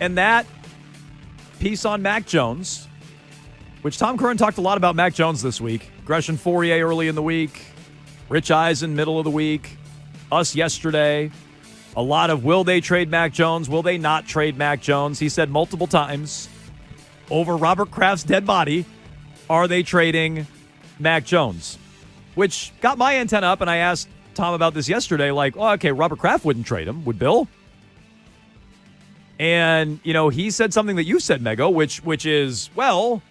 And that piece on Mac Jones, which Tom Curran talked a lot about Mac Jones this week. Gresham Fourier early in the week. Rich Eisen middle of the week. Us yesterday. A lot of will they trade Mac Jones? Will they not trade Mac Jones? He said multiple times over Robert Kraft's dead body, are they trading Mac Jones? Which got my antenna up, and I asked Tom about this yesterday. Like, oh, okay, Robert Kraft wouldn't trade him. Would Bill? And, he said something that you said, Mego, which is, well,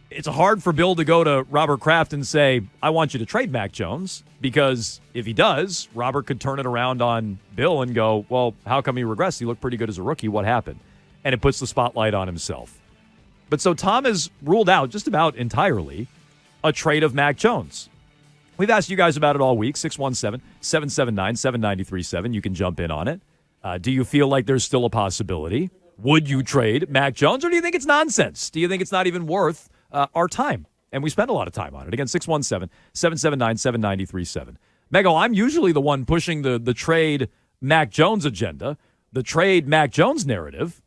it's hard for Bill to go to Robert Kraft and say, I want you to trade Mac Jones, because if he does, Robert could turn it around on Bill and go, well, how come he regressed? He looked pretty good as a rookie. What happened? And it puts the spotlight on himself. But so Tom has ruled out just about entirely a trade of Mac Jones. We've asked you guys about it all week, 617-779-7937. You can jump in on it. Do you feel like there's still a possibility? Would you trade Mac Jones, or do you think it's nonsense? Do you think it's not even worth our time? And we spend a lot of time on it. Again, 617-779-7937. Mego, I'm usually the one pushing the trade Mac Jones agenda, the trade Mac Jones narrative,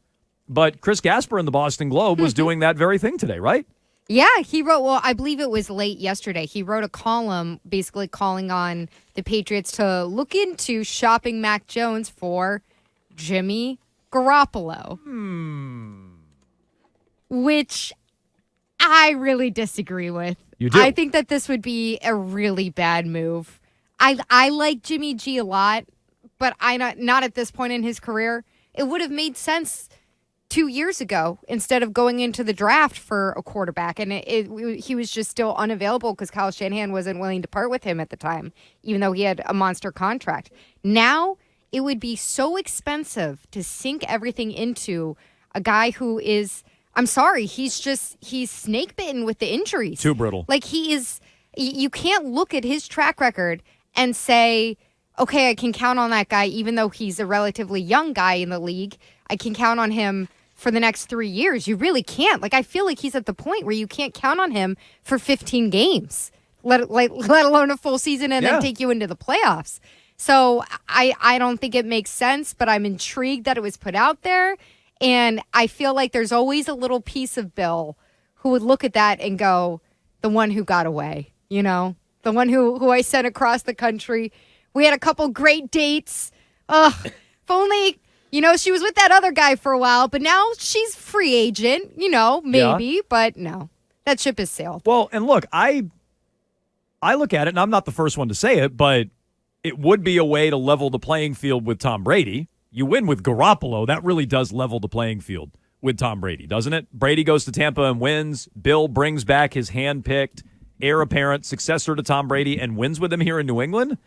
but Chris Gasper in the Boston Globe was doing that very thing today, right? Yeah, he wrote, I believe it was late yesterday. He wrote a column basically calling on the Patriots to look into shopping Mac Jones for Jimmy Garoppolo. Which I really disagree with. You do? I think that this would be a really bad move. I like Jimmy G a lot, but not at this point in his career. It would have made sense 2 years ago instead of going into the draft for a quarterback. And he was just still unavailable because Kyle Shanahan wasn't willing to part with him at the time, even though he had a monster contract. Now, it would be so expensive to sink everything into a guy who is, I'm sorry, he's snake bitten with the injuries. Too brittle. Like you can't look at his track record and say, okay, I can count on that guy, even though he's a relatively young guy in the league. I can count on him for the next 3 years. You really can't. Like, I feel like he's at the point where you can't count on him for 15 games, let alone a full season and then take you into the playoffs. So I don't think it makes sense, but I'm intrigued that it was put out there. And I feel like there's always a little piece of Bill who would look at that and go, the one who got away, the one who I sent across the country. We had a couple great dates. If only, she was with that other guy for a while, but now she's free agent, maybe, but no, that ship has sailed. Well, and look, I look at it, and I'm not the first one to say it, but it would be a way to level the playing field with Tom Brady. You win with Garoppolo, that really does level the playing field with Tom Brady, doesn't it? Brady goes to Tampa and wins. Bill brings back his hand-picked, heir apparent successor to Tom Brady and wins with him here in New England.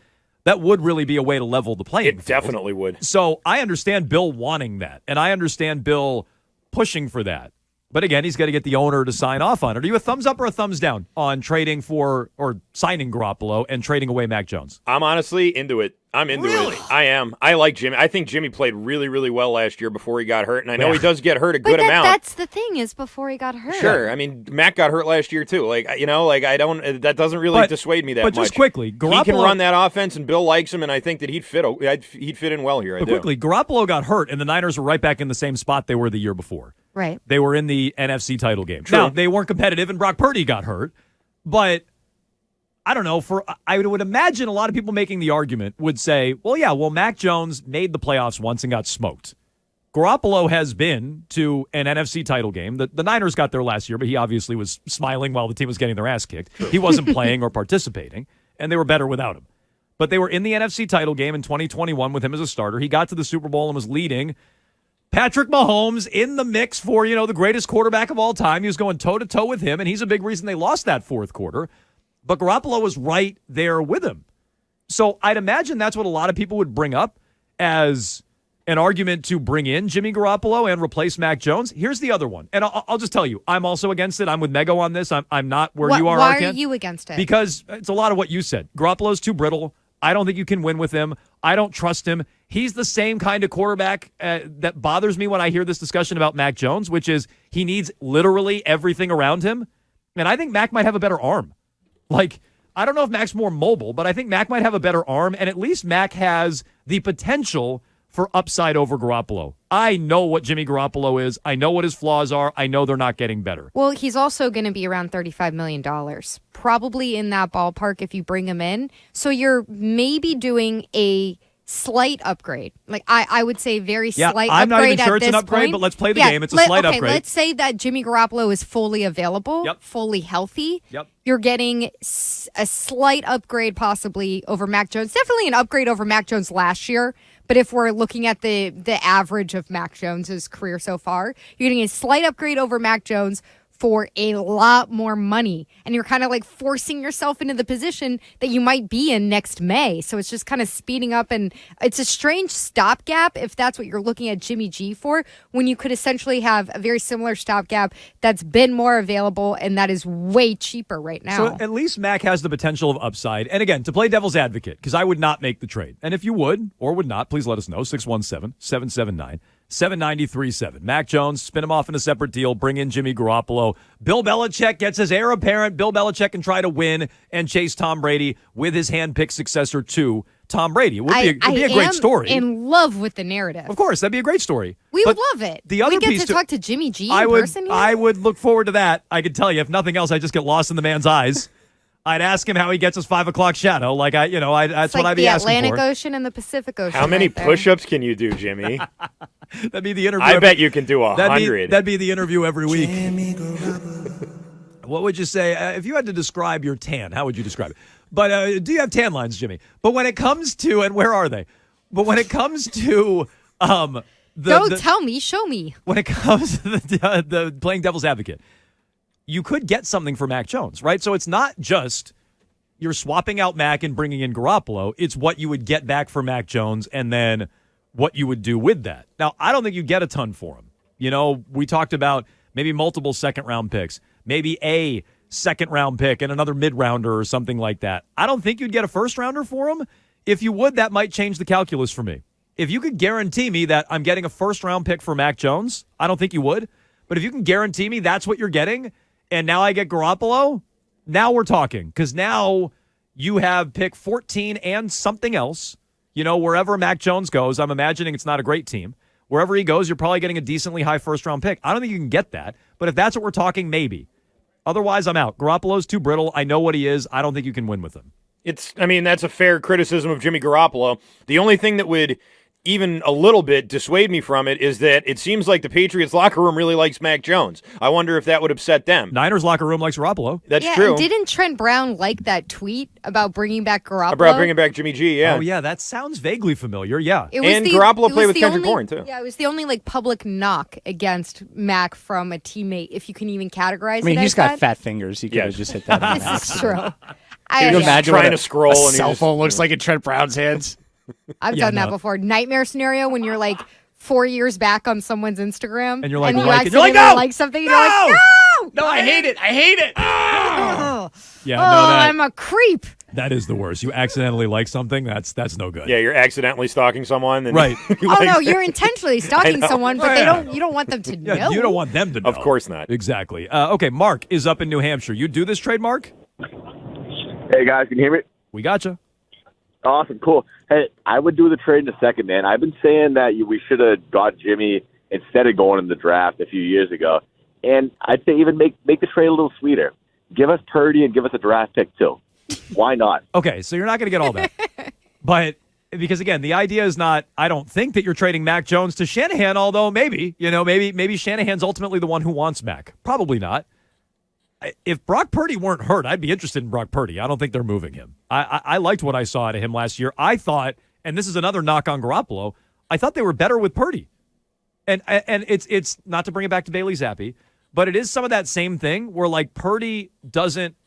That would really be a way to level the playing field. It definitely would. So I understand Bill wanting that, and I understand Bill pushing for that. But again, he's got to get the owner to sign off on it. Are you a thumbs up or a thumbs down on trading for or signing Garoppolo and trading away Mac Jones? I'm honestly into it. I'm into it. I am. I like Jimmy. I think Jimmy played really, really well last year before he got hurt, and I know he does get hurt a good amount. That's the thing is before he got hurt. Sure. I mean, Mac got hurt last year too. I don't. That doesn't really dissuade me that much. But just quickly, Garoppolo, he can run that offense, and Bill likes him, and I think that he'd fit in well here. Quickly, Garoppolo got hurt, and the Niners were right back in the same spot they were the year before. Right. They were in the NFC title game. True. Now, they weren't competitive, and Brock Purdy got hurt. But I don't know. I would imagine a lot of people making the argument would say, well, Mac Jones made the playoffs once and got smoked. Garoppolo has been to an NFC title game. The Niners got there last year, but he obviously was smiling while the team was getting their ass kicked. He wasn't playing or participating, and they were better without him. But they were in the NFC title game in 2021 with him as a starter. He got to the Super Bowl and was leading Patrick Mahomes in the mix for, the greatest quarterback of all time. He was going toe-to-toe with him, and he's a big reason they lost that fourth quarter. But Garoppolo was right there with him. So I'd imagine that's what a lot of people would bring up as an argument to bring in Jimmy Garoppolo and replace Mac Jones. Here's the other one. And I'll just tell you, I'm also against it. I'm with Mego on this. I'm not where you are, Why Arcand. are you against it? Because it's a lot of what you said. Garoppolo's too brittle. I don't think you can win with him. I don't trust him. He's the same kind of quarterback that bothers me when I hear this discussion about Mac Jones, which is he needs literally everything around him. And I think Mac might have a better arm. I don't know if Mac's more mobile, but I think Mac might have a better arm, and at least Mac has the potential for upside over Garoppolo. I know what Jimmy Garoppolo is. I know what his flaws are. I know they're not getting better. Well, he's also going to be around $35 million, probably in that ballpark if you bring him in. So you're maybe doing a slight upgrade. Like I would say very slight I'm upgrade not even sure at it's an this upgrade, point. but let's play the game. It's a slight upgrade. Let's say that Jimmy Garoppolo is fully available, fully healthy. Yep. You're getting a slight upgrade possibly over Mac Jones. Definitely an upgrade over Mac Jones last year. But if we're looking at the average of Mac Jones' career so far, you're getting a slight upgrade over Mac Jones for a lot more money. And you're kind of like forcing yourself into the position that you might be in next May. So it's just kind of speeding up. And it's a strange stopgap if that's what you're looking at Jimmy G for, when you could essentially have a very similar stopgap that's been more available and that is way cheaper right now. So at least Mac has the potential of upside. And again, to play devil's advocate, because I would not make the trade. And if you would or would not, please let us know. 617-779-7937. Mac Jones, spin him off in a separate deal, bring in Jimmy Garoppolo. Bill Belichick gets his heir apparent. Bill Belichick can try to win and chase Tom Brady with his hand-picked successor to Tom Brady. It would be a great story. In love with the narrative. Of course, that'd be a great story. We would love it. The other we get piece to talk to Jimmy G in person here? I would look forward to that. I can tell you, if nothing else, I just get lost in the man's eyes. I'd ask him how he gets his 5 o'clock shadow. That's what I'd be asking for. The Atlantic Ocean and the Pacific Ocean. How many push-ups can you do, Jimmy? That'd be the interview. I bet you can do 100. That'd be the interview every week. What would you say if you had to describe your tan? How would you describe it? But do you have tan lines, Jimmy? But when it comes to, and where are they? But when it comes to tell me, show me. When it comes to the playing devil's advocate, you could get something for Mac Jones, right? So it's not just you're swapping out Mac and bringing in Garoppolo. It's what you would get back for Mac Jones and then what you would do with that. Now, I don't think you get a ton for him. We talked about maybe multiple second-round picks, maybe a second-round pick and another mid-rounder or something like that. I don't think you'd get a first-rounder for him. If you would, that might change the calculus for me. If you could guarantee me that I'm getting a first-round pick for Mac Jones, I don't think you would. But if you can guarantee me that's what you're getting, and now I get Garoppolo, now we're talking. Because now you have pick 14 and something else. Wherever Mac Jones goes, I'm imagining it's not a great team. Wherever he goes, you're probably getting a decently high first-round pick. I don't think you can get that. But if that's what we're talking, maybe. Otherwise, I'm out. Garoppolo's too brittle. I know what he is. I don't think you can win with him. That's a fair criticism of Jimmy Garoppolo. The only thing that would even a little bit dissuade me from it is that it seems like the Patriots locker room really likes Mac Jones. I wonder if that would upset them. Niners locker room likes Garoppolo. That's true. And didn't Trent Brown like that tweet about bringing back Garoppolo? About bringing back Jimmy G, yeah. Oh, yeah, that sounds vaguely familiar, yeah. Garoppolo played with Kendrick Bourne, too. Yeah, it was the only public knock against Mac from a teammate, if you can even categorize it. I mean, he's got fat fingers. He could have just hit that. This is true. Can you imagine trying to scroll a and cell phone looks like in Trent Brown's hands? I've done that before. Nightmare scenario when you're 4 years back on someone's Instagram and you're you accidentally no! like something and you're like, no, I hate it. Oh, I'm a creep. That is the worst. You accidentally like something, that's no good. Yeah, you're accidentally stalking someone. And right. You're intentionally stalking someone, but you don't want them to know. You don't want them to know. Of course not. Exactly. Okay, Mark is up in New Hampshire. You do this trade, Mark? Hey, guys, can you hear me? We gotcha. Awesome, cool. Hey, I would do the trade in a second, man. I've been saying that we should have got Jimmy instead of going in the draft a few years ago. And I'd say even make the trade a little sweeter. Give us Purdy and give us a draft pick, too. Why not? Okay, so you're not going to get all that. But because, again, the idea is not, I don't think that you're trading Mac Jones to Shanahan, although maybe Shanahan's ultimately the one who wants Mac. Probably not. If Brock Purdy weren't hurt, I'd be interested in Brock Purdy. I don't think they're moving him. I liked what I saw out of him last year. I thought, and this is another knock on Garoppolo, I thought they were better with Purdy. And it's not to bring it back to Bailey Zappi, but it is some of that same thing where Purdy didn't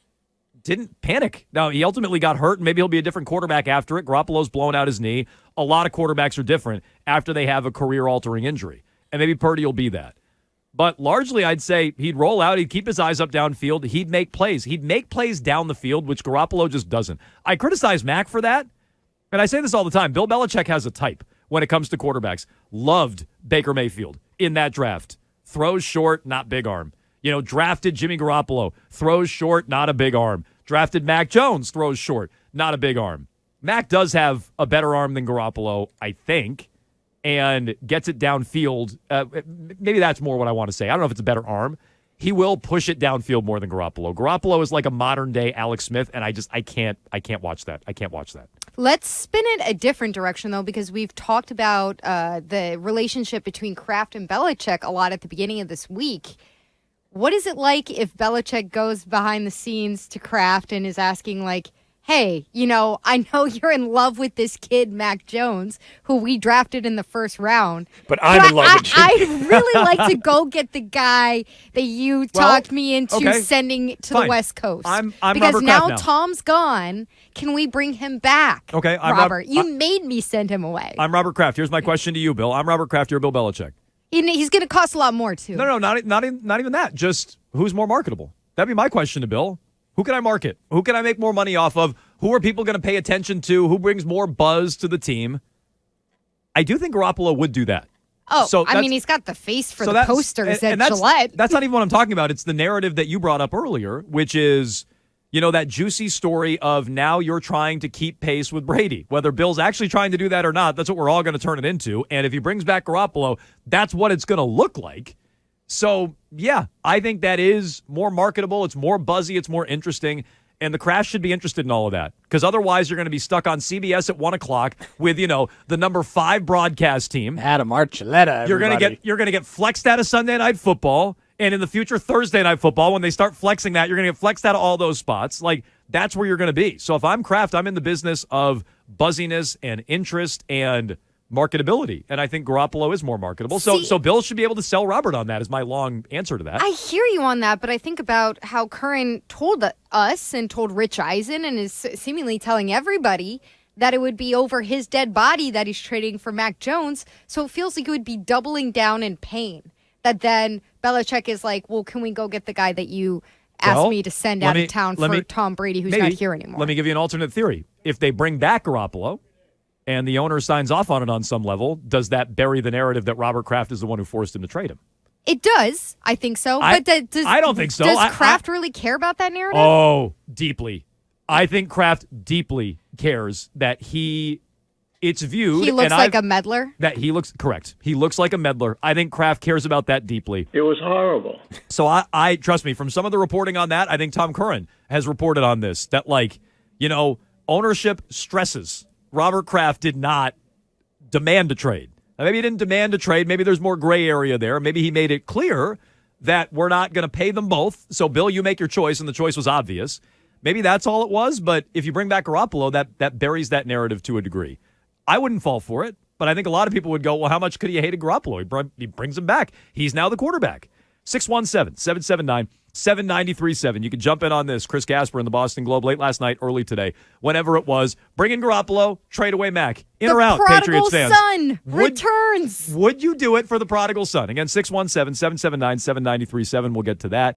panic. Now, he ultimately got hurt, and maybe he'll be a different quarterback after it. Garoppolo's blown out his knee. A lot of quarterbacks are different after they have a career-altering injury, and maybe Purdy will be that. But largely, I'd say he'd roll out. He'd keep his eyes up downfield. He'd make plays. He'd make plays down the field, which Garoppolo just doesn't. I criticize Mac for that, and I say this all the time. Bill Belichick has a type when it comes to quarterbacks. Loved Baker Mayfield in that draft. Throws short, not big arm. Drafted Jimmy Garoppolo. Throws short, not a big arm. Drafted Mac Jones. Throws short, not a big arm. Mac does have a better arm than Garoppolo, I think. and gets it downfield, maybe that's more what I want to say. I don't know if it's a better arm. He will push it downfield more than Garoppolo. Garoppolo is like a modern day Alex Smith, and I can't watch that. I can't watch that. Let's spin it a different direction, though, because we've talked about the relationship between Kraft and Belichick a lot at the beginning of this week. What is it like if Belichick goes behind the scenes to Kraft and is asking, like, hey, I know you're in love with this kid, Mac Jones, who we drafted in the first round. But I'm in love with Jimmy. I'd really like to go get the guy that you talked me into sending to the West Coast. I'm because Robert now Kraft now. Tom's gone. Can we bring him back? Okay, I'm Robert. You made me send him away. I'm Robert Kraft. Here's my question to you, Bill. I'm Robert Kraft. You're Bill Belichick. He's going to cost a lot more, too. No, not even that. Just who's more marketable? That'd be my question to Bill. Who can I market? Who can I make more money off of? Who are people going to pay attention to? Who brings more buzz to the team? I do think Garoppolo would do that. Oh, so he's got the face for the posters at that's, Gillette. That's not even what I'm talking about. It's the narrative that you brought up earlier, which is, that juicy story of now you're trying to keep pace with Brady. Whether Bill's actually trying to do that or not, that's what we're all going to turn it into. And if he brings back Garoppolo, that's what it's going to look like. So, yeah, I think that is more marketable. It's more buzzy. It's more interesting. And the Kraft should be interested in all of that. Because otherwise, you're going to be stuck on CBS at 1 o'clock with, the number 5 broadcast team. Adam Archuleta, You're going to get flexed out of Sunday Night Football. And in the future, Thursday Night Football, when they start flexing that, you're going to get flexed out of all those spots. Like, that's where you're going to be. So if I'm Kraft, I'm in the business of buzziness and interest and marketability. And I think Garoppolo is more marketable. So Bill should be able to sell Robert on that is my long answer to that. I hear you on that, but I think about how Curran told us and told Rich Eisen and is seemingly telling everybody that it would be over his dead body that he's trading for Mac Jones. So it feels like it would be doubling down in pain. That then Belichick is like, well, can we go get the guy that you asked me to send out of town for Tom Brady, who's not here anymore? Let me give you an alternate theory. If they bring back Garoppolo and the owner signs off on it on some level, does that bury the narrative that Robert Kraft is the one who forced him to trade him? It does. I think so. I don't think so. Does Kraft really care about that narrative? Oh, deeply. I think Kraft deeply cares that it's viewed. He looks like a meddler? Correct. He looks like a meddler. I think Kraft cares about that deeply. It was horrible. So I trust me, from some of the reporting on that, I think Tom Curran has reported on this, that ownership stresses. Robert Kraft did not demand a trade. Now, maybe he didn't demand a trade. Maybe there's more gray area there. Maybe he made it clear that we're not going to pay them both. So, Bill, you make your choice, and the choice was obvious. Maybe that's all it was, but if you bring back Garoppolo, that buries that narrative to a degree. I wouldn't fall for it, but I think a lot of people would go, well, how much could he have hated Garoppolo? He brings him back. He's now the quarterback. 617-779-7937. You can jump in on this. Chris Gasper in the Boston Globe late last night, early today, whenever it was. Bring in Garoppolo, trade away Mac. In or out, Patriots fans? The prodigal son returns. Would you do it for the prodigal son? Again, 617-779-7937. We'll get to that.